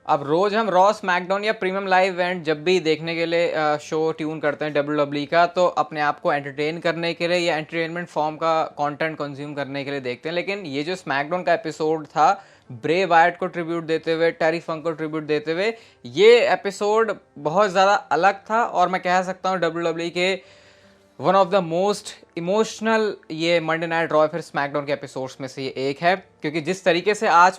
अब रोज हम raw, SmackDown या प्रीमियम लाइव इवेंट जब भी देखने के लिए शो ट्यून करते हैं डब्ल्यू का, तो अपने आप को एंटरटेन करने के लिए या एंटरटेनमेंट फॉर्म का कंटेंट कंज्यूम करने के लिए देखते हैं। लेकिन ये जो स्मैकडाउन का एपिसोड था, ब्रे वायट को ट्रिब्यूट देते हुए, टेरी फंक को ट्रिब्यूट देते हुए, ये एपिसोड बहुत ज़्यादा अलग था और मैं कह सकता हूँ डब्ल्यू के one of the most emotional ये मंडे नाइट रॉ फिर स्मैकडाउन के एपिसोड्स में से ये एक है। क्योंकि जिस तरीके से आज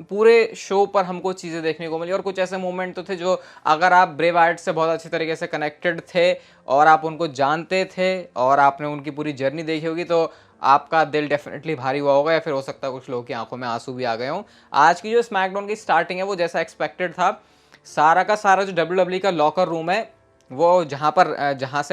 पूरे शो पर हमको चीज़ें देखने को मिली, और कुछ ऐसे मोमेंट तो थे जो अगर आप ब्रे वायट से बहुत अच्छे तरीके से कनेक्टेड थे और आप उनको जानते थे और आपने उनकी पूरी जर्नी देखी होगी, तो आपका दिल डेफिनेटली भारी हुआ होगा, या फिर हो सकता है कुछ लोगों की आंखों में आंसू भी आ गए हों। आज की जो स्मैकडाउन की स्टार्टिंग है वो जैसा एक्सपेक्टेड था। सारा का सारा जो डब्ल्यू का लॉकर रूम है वो जहाँ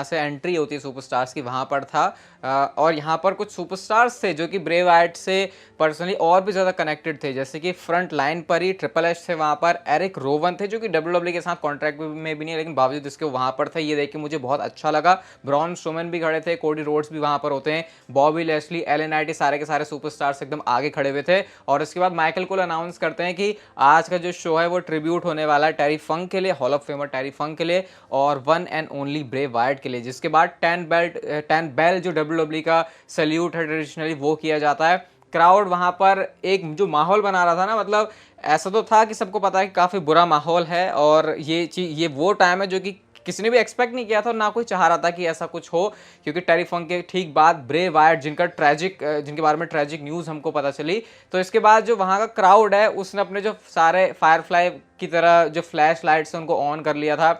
से एंट्री होती है सुपरस्टार्स की, वहाँ पर था। और यहाँ पर कुछ सुपरस्टार्स थे जो कि ब्रे वायट से पर्सनली और भी ज़्यादा कनेक्टेड थे, जैसे कि फ्रंट लाइन पर ही ट्रिपल एच थे, वहाँ पर एरिक रोवन थे जो कि डब्ल्यू के साथ कॉन्ट्रैक्ट में भी नहीं है, लेकिन बावजूद इसके वहाँ पर थे। ये देख के मुझे बहुत अच्छा लगा। ब्रॉन स्ट्रोमैन भी खड़े थे, कोडी रोड्स भी वहाँ पर होते हैं, बॉबी लेस्ली, एलन नाइट, सारे के सारे सुपरस्टार्स एकदम आगे खड़े हुए थे। और इसके बाद माइकल कोल अनाउंस करते हैं कि आज का जो शो है वो ट्रिब्यूट होने वाला है टेरी फंक के लिए, हॉल ऑफ फेमर टेरी फंक के लिए, और वन एंड ओनली ब्रे वायट के लिए। जिसके बाद 10 बेल जो डब्ल्यू का सैल्यूट है ट्रेडिशनली वो किया जाता है। क्राउड वहां पर एक जो माहौल बना रहा था ना, मतलब ऐसा तो था कि सबको पता है कि काफ़ी बुरा माहौल है, और ये वो टाइम है जो कि किसी ने भी एक्सपेक्ट नहीं किया था और ना कोई चाह रहा था कि ऐसा कुछ हो। क्योंकि टेरी फंक के ठीक बाद ब्रे वायट जिनके बारे में ट्रैजिक न्यूज़ हमको पता चली, तो इसके बाद जो वहाँ का क्राउड है उसने अपने जो सारे फायरफ्लाई की तरह जो फ्लैश लाइट्स उनको ऑन कर लिया था।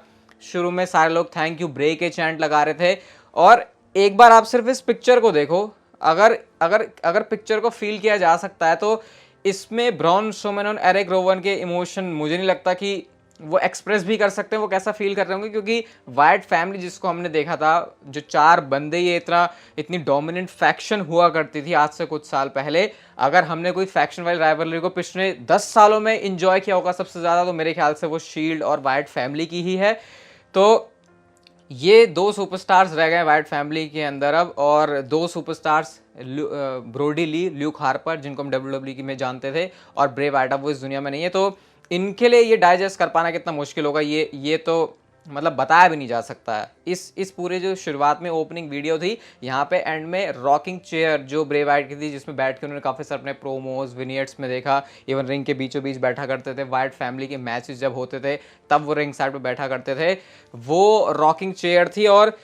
शुरू में सारे लोग थैंक यू ब्रे के चैंट लगा रहे थे। और एक बार आप सिर्फ इस पिक्चर को देखो, अगर अगर अगर पिक्चर को फील किया जा सकता है तो इसमें ब्रॉन स्ट्रोमैन और एरिक रोवन के इमोशन मुझे नहीं लगता कि वो एक्सप्रेस भी कर सकते हैं वो कैसा फील कर रहे होंगे। क्योंकि वाइट फैमिली जिसको हमने देखा था, जो 4 बंदे ये इतनी डोमिनेंट फैक्शन हुआ करती थी आज से कुछ साल पहले, अगर हमने कोई फैक्शन वाली राइवलरी को पिछले 10 सालों में इंजॉय किया होगा सबसे ज़्यादा, तो मेरे ख्याल से वो शील्ड और वाइट फैमिली की ही है। तो ये 2 सुपरस्टार्स रह गए वाइट फैमिली के अंदर अब, और 2 सुपरस्टार्स ब्रोडी ली, ल्यूक हार्पर, जिनको हम डब्ल्यू में जानते थे, और ब्रे वाइट अब वो इस दुनिया में नहीं है। तो इनके लिए ये डाइजेस्ट कर पाना कितना मुश्किल होगा, ये तो मतलब बताया भी नहीं जा सकता है। इस पूरे जो शुरुआत में ओपनिंग वीडियो थी, यहाँ पे एंड में रॉकिंग चेयर जो ब्रे वाइट की थी, जिसमें बैठ के उन्होंने काफ़ी सारे अपने प्रोमोज विनियर्स में देखा, इवन रिंग के बीचों बीच बैठा करते थे। वाइट फैमिली के मैचेस जब होते थे तब वो रिंग साइड पे बैठा करते थे, वो रॉकिंग चेयर थी। और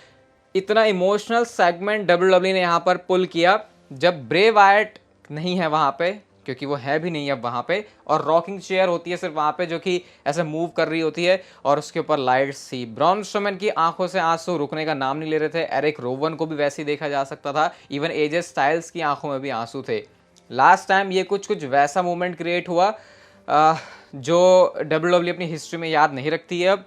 इतना इमोशनल सेगमेंट डब्ल्यू ने यहाँ पर पुल किया जब ब्रे वाइट नहीं है वहाँ पे, क्योंकि वो है भी नहीं अब वहाँ पे, और रॉकिंग चेयर होती है सिर्फ वहाँ पे जो कि ऐसे मूव कर रही होती है, और उसके ऊपर लाइट्स थी। ब्रॉन स्ट्रोमैन की आंखों से आंसू रुकने का नाम नहीं ले रहे थे। एरिक रोवन को भी वैसे ही देखा जा सकता था। इवन एजे स्टाइल्स की आंखों में भी आंसू थे। लास्ट टाइम ये कुछ वैसा मोमेंट क्रिएट हुआ जो डब्ल्यू अपनी हिस्ट्री में याद नहीं रखती है अब।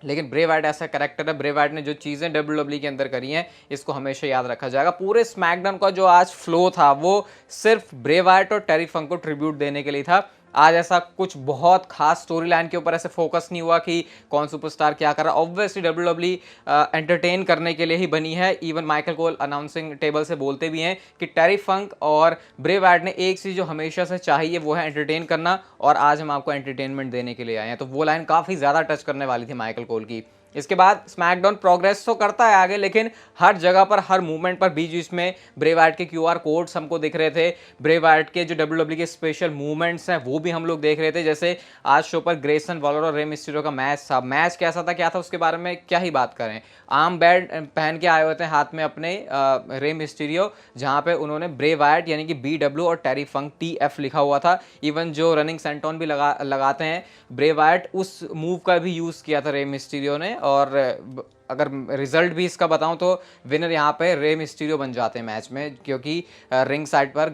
लेकिन ब्रे वाइट ऐसा कैरेक्टर है, ब्रे वाइट ने जो चीज़ें डब्ल्यू के अंदर करी हैं इसको हमेशा याद रखा जाएगा। पूरे स्मैकडाउन का जो आज फ्लो था वो सिर्फ ब्रे वाइट और टेरी फंक को ट्रिब्यूट देने के लिए था। आज ऐसा कुछ बहुत खास स्टोरी लाइन के ऊपर ऐसे फोकस नहीं हुआ कि कौन सुपरस्टार क्या कर रहा है। ऑब्वियसली डब्ल्यू एंटरटेन करने के लिए ही बनी है। Even Michael Cole announcing table से बोलते भी हैं कि टेरी फंक और ब्रे वाइट ने एक चीज़ जो हमेशा से चाहिए वो है एंटरटेन करना, और आज हम आपको एंटरटेनमेंट देने के लिए आए हैं। तो वो लाइन काफ़ी ज़्यादा टच करने वाली थी माइकल कोल की। इसके बाद स्मैकडाउन प्रोग्रेस तो करता है आगे, लेकिन हर जगह पर हर मूवमेंट पर बीच बीच में ब्रे वाइट के क्यूआर कोड्स हमको दिख रहे थे। ब्रे वाइट के जो डब्ल्यू के स्पेशल मूवमेंट्स हैं वो भी हम लोग देख रहे थे। जैसे आज शो पर ग्रेसन वॉलर और रे मिस्टीरियो का मैच था। मैच कैसा था, क्या था, उसके बारे में क्या ही बात करें। आर्म बैंड पहन के आए हुए थे हाथ में अपने रे मिस्टीरियो, जहाँ पे उन्होंने ब्रे वाइट यानी कि BW और टेरी फंक TF लिखा हुआ था। इवन जो रनिंग सेंटोन भी लगाते हैं ब्रे वाइट, उस मूव का भी यूज़ किया था रे मिस्टीरियो ने। और अगर रिजल्ट भी इसका बताऊं तो विनर यहाँ पे रे मिस्टीरियो बन जाते हैं मैच में, क्योंकि रिंग साइड पर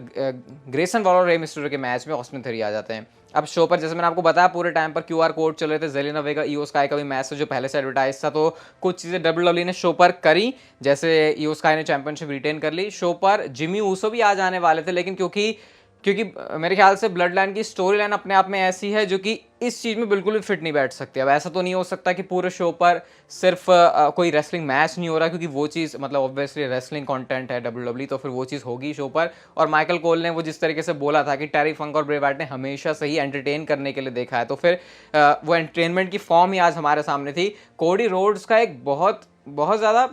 ग्रेसन वॉलर और रे मिस्टीरियो के मैच में ऑस्टिन थ्योरी आ जाते हैं। अब शो पर जैसे मैंने आपको बताया पूरे टाइम पर क्यूआर कोड चल रहे थे। जेलिना वेगा ईओ स्काई का भी मैच था जो पहले से एडवर्टाइज था, तो कुछ चीज़ें डब्ल्यू ने शो पर करी। जैसे ईओ स्काई ने चैंपियनशिप रिटेन कर ली। शो पर जिमी ऊसो भी आ जाने वाले थे, लेकिन क्योंकि क्योंकि मेरे ख्याल से ब्लड लाइन की स्टोरी लाइन अपने आप में ऐसी है जो कि इस चीज़ में बिल्कुल भी फिट नहीं बैठ सकती। अब ऐसा तो नहीं हो सकता कि पूरे शो पर सिर्फ कोई रेसलिंग मैच नहीं हो रहा, क्योंकि वो चीज़ मतलब ऑब्वियसली रेसलिंग कंटेंट है डब्ल्यूडब्ल्यू, तो फिर वो चीज़ होगी शो पर। और माइकल कोल ने वो जिस तरीके से बोला था कि टेरी फंक और ब्रे वाइट ने हमेशा से ही एंटरटेन करने के लिए देखा है, तो फिर वो एंटरटेनमेंट की फॉर्म ही आज हमारे सामने थी। कोडी रोड्स का एक बहुत बहुत ज़्यादा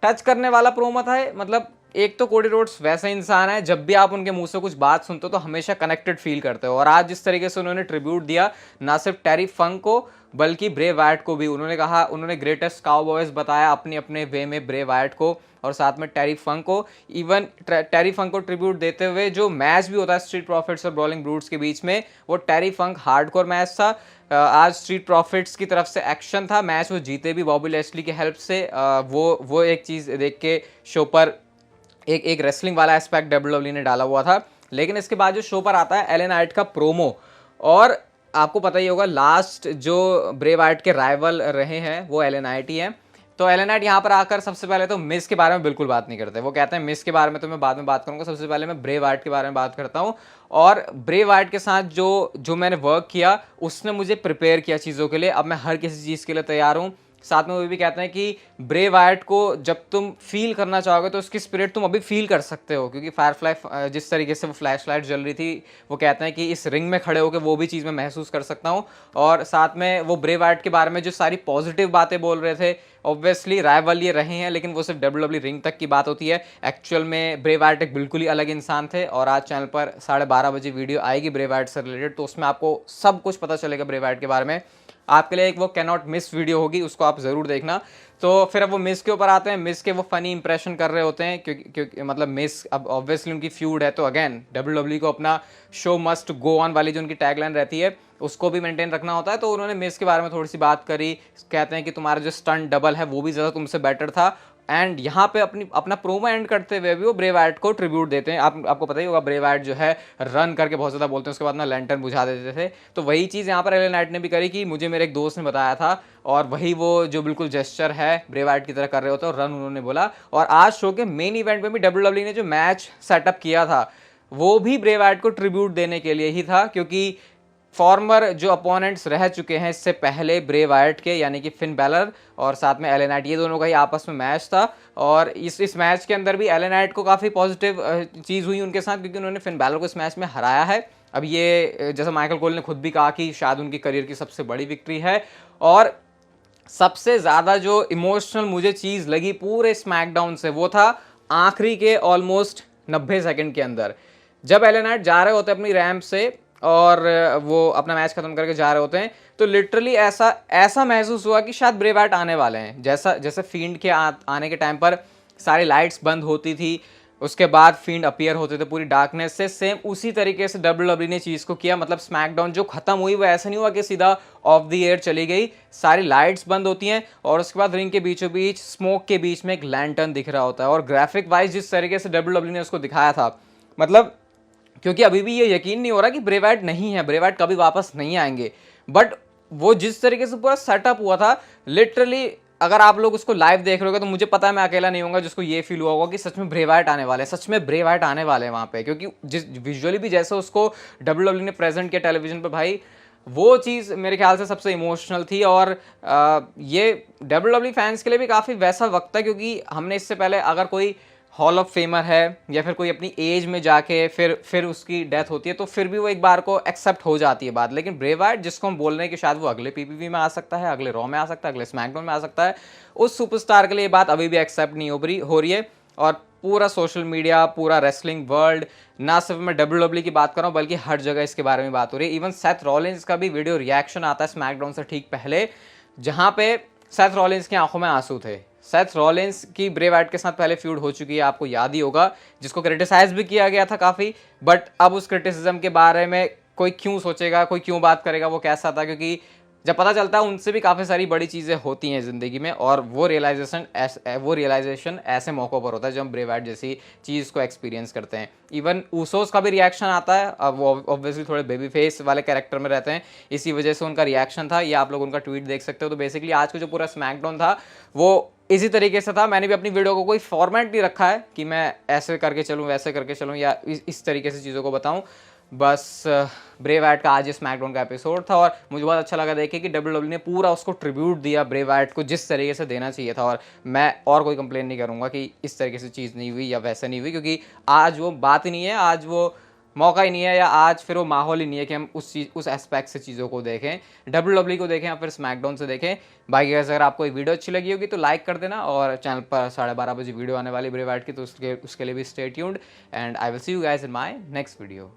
टच करने वाला प्रोमो था। मतलब एक तो कोडी रोड्स वैसा इंसान है, जब भी आप उनके मुंह से कुछ बात सुनते हो तो हमेशा कनेक्टेड फील करते हो, और आज जिस तरीके से उन्होंने ट्रिब्यूट दिया ना सिर्फ टेरी फंक को बल्कि ब्रे वायट को भी, उन्होंने कहा, उन्होंने ग्रेटेस्ट काउबॉयज बताया अपने अपने वे में ब्रे वायट को और साथ में टेरी फंक को। इवन टेरी फंक को ट्रिब्यूट देते हुए जो मैच भी होता है स्ट्रीट प्रॉफिट्स और ब्रॉलिंग ब्रूट्स के बीच में, वो टेरी फंक हार्डकोर मैच था। आज स्ट्रीट प्रॉफिट्स की तरफ से एक्शन था, मैच वो जीते भी बॉबी लेस्ली की हेल्प से। वो एक चीज़ देख के शो पर एक रेसलिंग वाला एस्पेक्ट डब्ल्यूडब्ल्यू ने डाला हुआ था। लेकिन इसके बाद जो शो पर आता है एले नाइट का प्रोमो, और आपको पता ही होगा लास्ट जो ब्रे वाइट के राइवल रहे हैं वो एले नाइट ही हैं। तो एले नाइट यहाँ पर आकर सबसे पहले तो मिस के बारे में बिल्कुल बात नहीं करते। वो कहते हैं मिस के बारे में तो मैं बाद में बात करूंगा, सबसे पहले मैं ब्रे वाइट के बारे में बात करता हूँ। और ब्रे वाइट के साथ जो मैंने वर्क किया उसने मुझे प्रिपेयर किया चीज़ों के लिए। अब मैं हर किसी चीज़ के लिए तैयार हूँ। साथ में वो भी कहते हैं कि ब्रे वायट को जब तुम फील करना चाहोगे तो उसकी स्पिरिट तुम अभी फील कर सकते हो, क्योंकि फायरफ्लाई जिस तरीके से वो फ्लैश लाइट जल रही थी, वो कहते हैं कि इस रिंग में खड़े होकर वो भी चीज़ मैं महसूस कर सकता हूँ। और साथ में वो ब्रे वायट के बारे में जो सारी पॉजिटिव बातें बोल रहे थे, ऑब्वियसली राइवल ये रहे हैं लेकिन वो सिर्फ डब्ल्यूडब्ल्यू रिंग तक की बात होती है। एक्चुअल में ब्रे वायट एक बिल्कुल ही अलग इंसान थे, और आज चैनल पर 12:30 बजे वीडियो आएगी ब्रे वायट से रिलेटेड, तो उसमें आपको सब कुछ पता चलेगा ब्रे वायट के बारे में। आपके लिए एक वो कैन नॉट मिस वीडियो होगी, उसको आप ज़रूर देखना। तो फिर अब वो मिस के ऊपर आते हैं। मिस के वो फनी इंप्रेशन कर रहे होते हैं, क्योंकि मतलब मिस अब ऑब्वियसली उनकी फ्यूड है, तो अगेन डब्ल्यूडब्ल्यू को अपना शो मस्ट गो ऑन वाली जो उनकी टैगलाइन रहती है उसको भी मेंटेन रखना होता है। तो उन्होंने मिस के बारे में थोड़ी सी बात करी, कहते हैं कि तुम्हारा जो स्टंट डबल है वो भी ज़्यादा तुमसे बेटर था। एंड यहाँ पे अपना प्रोमो एंड करते हुए भी वो ब्रे वायट को ट्रिब्यूट देते हैं। आपको पता ही होगा ब्रे वायट जो है रन करके बहुत ज़्यादा बोलते हैं, उसके बाद ना लैंटर्न बुझा देते थे। तो वही चीज़ यहाँ पर एले नाइट ने भी करी कि मुझे मेरे एक दोस्त ने बताया था, और वही वो जो बिल्कुल जेस्चर है ब्रे वायट की तरह कर रहे होते हैं, और रन उन्होंने बोला। और आज शो के मेन इवेंट में भी डब्ल्यूडब्ल्यू ने जो मैच सेटअप किया था वो भी ब्रे वायट को ट्रिब्यूट देने के लिए ही था, क्योंकि फॉर्मर जो अपोनेंट्स रह चुके हैं इससे पहले ब्रे वायट के, यानी कि फिन बैलर और साथ में एले नाइट, ये दोनों का ही आपस में मैच था। और इस मैच के अंदर भी एले नाइट को काफ़ी पॉजिटिव चीज़ हुई उनके साथ, क्योंकि उन्होंने फिन बैलर को इस मैच में हराया है। अब ये जैसा माइकल कोल ने खुद भी कहा कि शायद उनकी करियर की सबसे बड़ी विक्ट्री है। और सबसे ज़्यादा जो इमोशनल मुझे चीज़ लगी पूरे स्मैकडाउन से वो था आखिरी के ऑलमोस्ट 90 सेकंड के अंदर, जब एले नाइट जा रहे होते अपनी रैंप से और वो अपना मैच खत्म करके जा रहे होते हैं, तो लिटरली ऐसा महसूस हुआ कि शायद ब्रे वायट आने वाले हैं। जैसे फील्ड के आने के टाइम पर सारी लाइट्स बंद होती थी, उसके बाद फील्ड अपीयर होते थे पूरी डार्कनेस से, सेम उसी तरीके से डब्ल्यूडब्ल्यू ने चीज़ को किया। मतलब स्मैकडाउन जो खत्म हुई वो ऐसा नहीं हुआ कि सीधा ऑफ द एयर चली गई, सारी लाइट्स बंद होती हैं और उसके बाद रिंग के बीचों बीच स्मोक के बीच में एक लैंटर्न दिख रहा होता है। और ग्राफिक वाइज जिस तरीके से डब्ल्यूडब्ल्यू ने उसको दिखाया था, मतलब क्योंकि अभी भी ये यकीन नहीं हो रहा कि ब्रे वायट नहीं है, ब्रे वायट कभी वापस नहीं आएंगे, बट वो जिस तरीके से पूरा सेटअप हुआ था, लिटरली अगर आप लोग उसको लाइव देख रहे हो तो मुझे पता है मैं अकेला नहीं होगा जिसको ये फील हुआ होगा कि सच में ब्रे वायट आने वाले हैं, सच में ब्रे वायट आने वाले हैं वहाँ पे। क्योंकि जिस विजुअली भी जैसे उसको डब्ल्यूडब्ल्यू ने प्रेजेंट किया टेलीविजन पे, भाई वो चीज़ मेरे ख्याल से सबसे इमोशनल थी। और ये डब्ल्यूडब्ल्यू फैंस के लिए भी काफ़ी वैसा वक्त था, क्योंकि हमने इससे पहले अगर कोई हॉल ऑफ फेमर है या फिर कोई अपनी एज में जाके फिर उसकी डेथ होती है तो फिर भी वो एक बार को एक्सेप्ट हो जाती है बात। लेकिन ब्रे वायट जिसको हम बोल रहे हैं कि शायद वो अगले पीपीवी में आ सकता है, अगले रॉ में आ सकता है, अगले स्मैकडाउन में आ सकता है, उस सुपरस्टार के लिए ये बात अभी भी एक्सेप्ट नहीं हो रही है। और पूरा सोशल मीडिया, पूरा रेसलिंग वर्ल्ड, ना सिर्फ मैं डब्ल्यूडब्ल्यू की बात कर रहा हूँ बल्कि हर जगह इसके बारे में बात हो रही है। इवन सेथ रॉलिंस का भी वीडियो रिएक्शन आता है स्मैकडाउन से ठीक पहले, जहाँ पे सेथ रॉलिंस की आंखों में आंसू थे। सेथ रॉलिंस की ब्रे वायट के साथ पहले फ्यूड हो चुकी है, आपको याद ही होगा, जिसको क्रिटिसाइज भी किया गया था काफ़ी। बट अब उस क्रिटिसिज्म के बारे में कोई क्यों सोचेगा, कोई क्यों बात करेगा, वो कैसा था, क्योंकि जब पता चलता है उनसे भी काफ़ी सारी बड़ी चीज़ें होती हैं ज़िंदगी में, और वो रियलाइजेशन ऐसे मौक़ों पर होता है जब हम ब्रे वायट जैसी चीज़ को एक्सपीरियंस करते हैं। इवन ऊसोस का भी रिएक्शन आता है, अब वो ऑब्वियसली थोड़े बेबी फेस वाले कैरेक्टर में रहते हैं, इसी वजह से उनका रिएक्शन था। ये आप लोग उनका ट्वीट देख सकते हो। तो बेसिकली आज का जो पूरा स्मैकडाउन था वो इसी तरीके से था। मैंने भी अपनी वीडियो को कोई फॉर्मेट नहीं रखा है कि मैं ऐसे करके चलूँ वैसे करके चलूँ या इस तरीके से चीज़ों को बताऊँ। बस ब्रे वाइट का आज स्मैकडाउन का एपिसोड था और मुझे बहुत अच्छा लगा देखे कि WWE ने पूरा उसको ट्रिब्यूट दिया ब्रे वाइट को जिस तरीके से देना चाहिए था। और मैं और कोई कंप्लेन नहीं करूँगा कि इस तरीके से चीज़ नहीं हुई या वैसे नहीं हुई, क्योंकि आज वो बात ही नहीं है, आज वो मौका ही नहीं है, या आज फिर वो माहौल ही नहीं है कि हम उस एस्पेक्ट से चीज़ों को देखें, WWE को देखें या फिर स्मैकडाउन से देखें। बाकी अगर आपको एक वीडियो अच्छी लगी होगी तो लाइक कर देना, और चैनल पर 12:30 बजे वीडियो आने वाली ब्रे वाइट की, तो उसके लिए भी stay tuned, and I will see you guys in my next video.